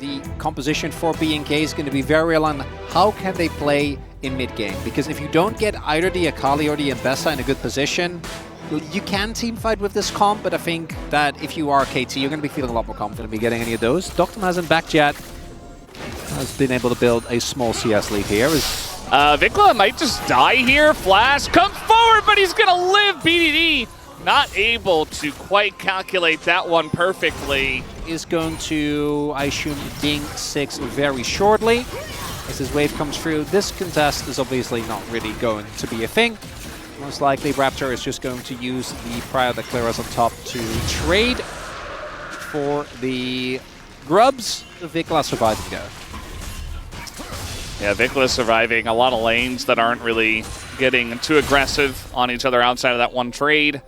the composition for BNK is going to be very reliant on how can they play in mid-game. Because if you don't get either the Akali or the Mbessa in a good position, you can teamfight with this comp, but I think that if you are KT, you're going to be feeling a lot more confident in getting any of those. Doctum hasn't backed yet. Has been able to build a small CS lead here. Vikla might just die here. Flash comes forward, but he's going to live. BDD not able to quite calculate that one perfectly. Is going to, I assume, ding 6 very shortly. As his wave comes through, this contest is obviously not really going to be a thing. Most likely, Raptor is just going to use the Prior that clears on top to trade for the grubs. Vikla surviving there. Yeah, Vikla surviving a lot of lanes that aren't really getting too aggressive on each other outside of that one trade.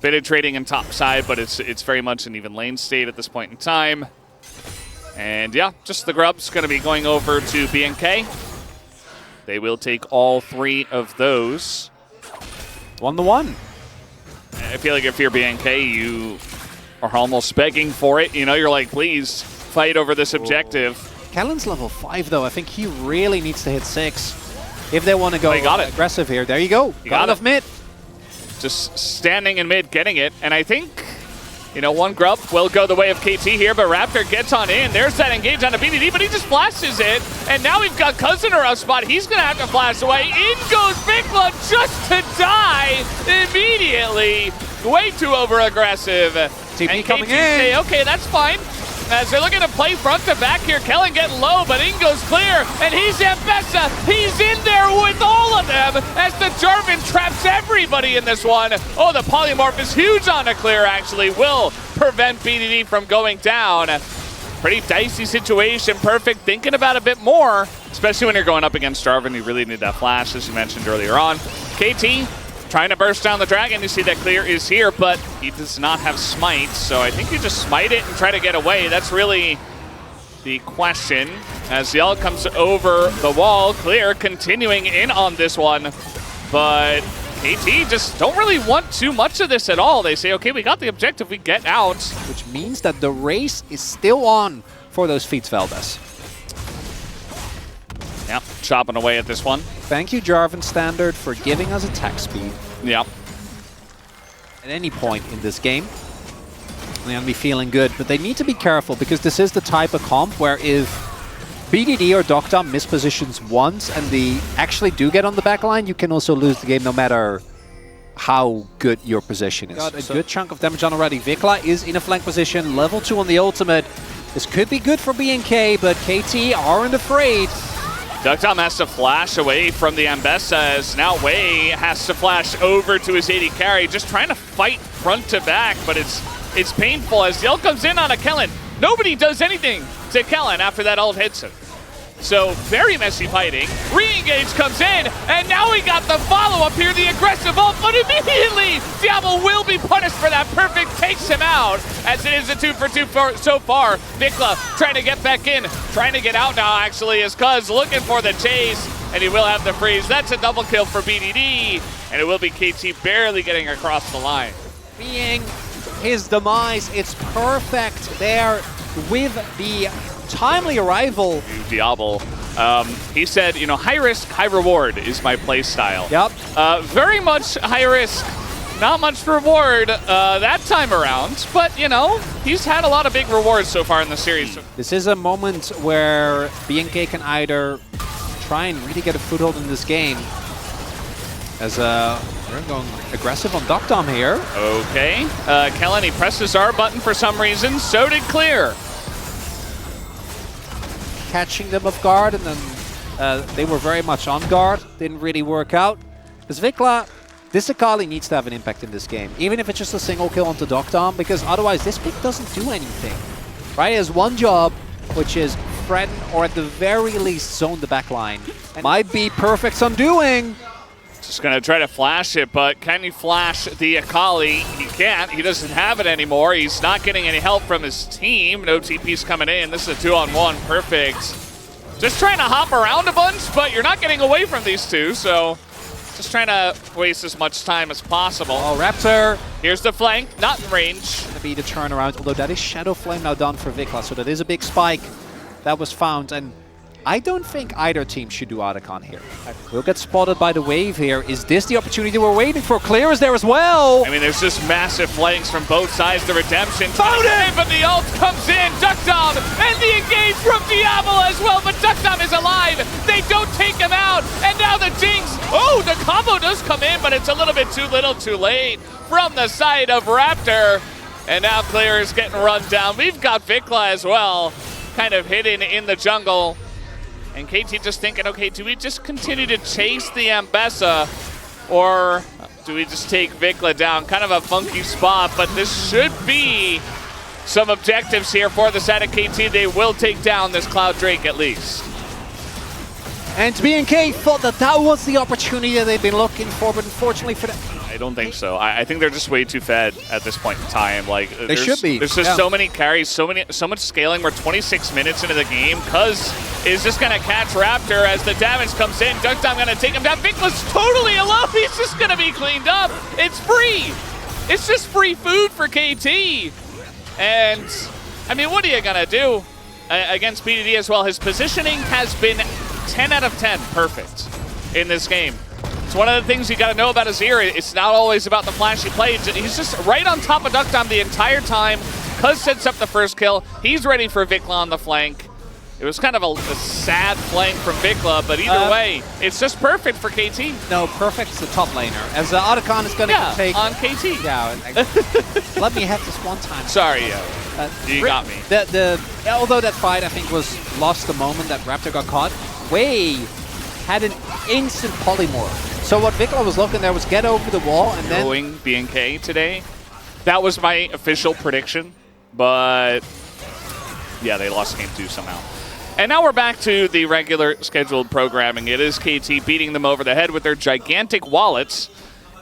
Bit of trading in top side, but it's very much an even lane state at this point in time. And yeah, just the grubs going to be going over to BNK. They will take all 3 of those. 1-1. I feel like if you're BNK, you are almost begging for it. You know, you're like, please fight over this objective. Kellen's level 5, though. I think he really needs to hit 6 if they want to go aggressive here. There you go. Got enough mid. Just standing in mid, getting it. And I think, you know, one grub will go the way of KT here, but Raptor gets on in. There's that engage on a BDD, but he just flashes it. And now we've got Cousin in a rough spot. He's going to have to flash away. In goes Vikla just to die immediately. Way too over-aggressive. TP coming in. Say, okay, that's fine. As they're looking to play front to back here, Kellen getting low, but in goes clear, and he's Mbessa. He's in there with all of them as the Jarvan traps everybody in this one. Oh, the polymorph is huge on a clear, actually. Will prevent BDD from going down. Pretty dicey situation. Perfect thinking about a bit more, especially when you're going up against Jarvan. You really need that flash, as you mentioned earlier on. KT trying to burst down the dragon. You see that clear is here, but he does not have smite, so I think you just smite it and try to get away. That's really the question. As Yell comes over the wall, clear continuing in on this one, but KT just don't really want too much of this at all. They say, okay, we got the objective, we get out. Which means that the race is still on for those Fietsveldes. Yep, chopping away at this one. Thank you, Jarvan Standard, for giving us attack speed. Yep. At any point in this game, they're going to be feeling good, but they need to be careful because this is the type of comp where if BDD or Doctum mispositions once and they actually do get on the back line, you can also lose the game no matter how good your position is. Got a good chunk of damage on already. Vikla is in a flank position, level 2 on the ultimate. This could be good for BNK, but KT aren't afraid. Doctum has to flash away from the Mbessa as now Wei has to flash over to his AD carry, just trying to fight front to back, but it's painful as Yell comes in on a Kellen. Nobody does anything to Kellen after that ult hits him. So very messy fighting. Re-engage comes in, and now we got the follow-up here, the aggressive ult, but immediately Diablo will be punished for that. Perfect takes him out, as it is a 2-for-2 so far. Vikla trying to get back in, trying to get out now actually, is Cuz looking for the chase, and he will have the freeze. That's a double kill for BDD, and it will be KT barely getting across the line. Being his demise, it's perfect there with the timely arrival. Diablo. He said, you know, high risk, high reward is my play style. Yep. Very much high risk, not much reward that time around, but you know, he's had a lot of big rewards so far in the series. This is a moment where BNK can either try and really get a foothold in this game, as we're going aggressive on Doctum here. Okay. Kellen, he pressed his R button for some reason, so did Clear. Catching them off guard, and then they were very much on guard. Didn't really work out. Because Vikla, this Akali needs to have an impact in this game, even if it's just a single kill onto Doctum, because otherwise this pick doesn't do anything. Right? It has one job, which is threaten or at the very least zone the backline. Might be Perfect's undoing. Just going to try to flash it, but can he flash the Akali? He can't. He doesn't have it anymore. He's not getting any help from his team. No TP's coming in. This is a 2-on-1. Perfect. Just trying to hop around a bunch, but you're not getting away from these two, so Just trying to waste as much time as possible. Oh, Raptor. Here's the flank, not in range. Gonna be the turnaround, although that is Shadow Flame now done for Vikla, so that is a big spike that was found, and I don't think either team should do Otacon here. We'll get spotted by the wave here. Is this the opportunity we're waiting for? Clear is there as well. I mean, there's just massive flanks from both sides. The redemption Found it! but the ult comes in. Duckdom and the engage from Diablo as well, but Duckdom is alive. They don't take him out, and now the Jinx. Oh, the combo does come in, but it's a little bit too little too late from the side of Raptor. And now Clear is getting run down. We've got Vikla as well, kind of hidden in the jungle. And KT just thinking, okay, do we just continue to chase the Ambessa, or do we just take Vikla down? Kind of a funky spot, but this should be some objectives here for the side of KT. They will take down this Cloud Drake at least. And BNK thought that that was the opportunity that they've been looking for, but unfortunately for them, I don't think so. I think they're just way too fed at this point in time. Like they should be. There's just so many carries, so much scaling. We're 26 minutes into the game. Cuz is just gonna catch Raptor as the damage comes in. Duckdom gonna take him down. Vikla's totally alone. He's just gonna be cleaned up. It's free. It's just free food for KT. And I mean, what are you gonna do against BDD as well? His positioning has been 10 out of 10 perfect in this game. It's one of the things you got to know about Azir. It's not always about the flashy play. He's just right on top of Duckdom the entire time. Cuz sets up the first kill. He's ready for Vikla on the flank. It was kind of a sad flank from Vikla, but either way, it's just perfect for KT. No, perfect's the top laner. As Otacon is going to take... on KT. Yeah, let me have this one time. Sorry, you got me. Although that fight, I think, was lost the moment that Raptor got caught, Wei had an instant polymorph. So what Vikla was looking there was get over the wall and then... Going BNK today. That was my official prediction, but yeah, they lost game 2 somehow. And now we're back to the regular scheduled programming. It is KT beating them over the head with their gigantic wallets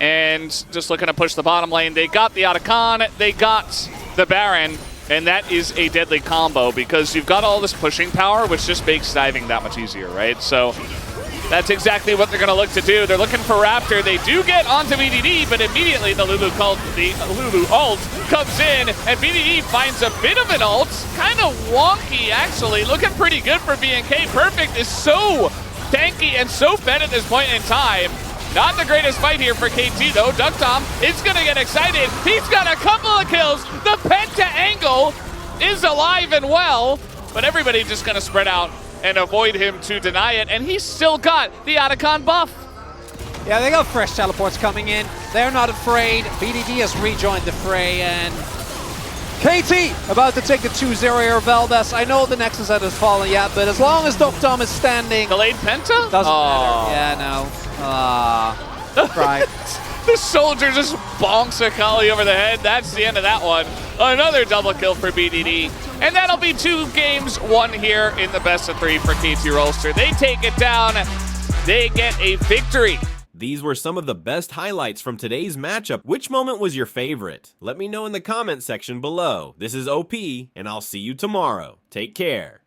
and just looking to push the bottom lane. They got the Otacon, they got the Baron, and that is a deadly combo because you've got all this pushing power, which just makes diving that much easier, right? So that's exactly what they're going to look to do. They're looking for Raptor. They do get onto BDD, but immediately the Lulu ult comes in, and BDD finds a bit of an ult. Kind of wonky, actually. Looking pretty good for BNK. Perfect is so tanky and so fed at this point in time. Not the greatest fight here for KT, though. Duckdom is going to get excited. He's got a couple of kills. The Penta angle is alive and well, but everybody just going to spread out and avoid him to deny it, and he's still got the Otacon buff. Yeah, they got fresh teleports coming in. They're not afraid. BDD has rejoined the fray, and KT about to take the 2-0 here, Valdez. I know the Nexus hasn't fallen yet, but as long as Duckdom is standing... Delayed Penta? Doesn't matter. Yeah, no. Right. The soldier just bonks Akali over the head. That's the end of that one. Another double kill for BDD. And that'll be 2 games won here in the best of 3 for KT Rolster. They take it down. They get a victory. These were some of the best highlights from today's matchup. Which moment was your favorite? Let me know in the comment section below. This is OP, and I'll see you tomorrow. Take care.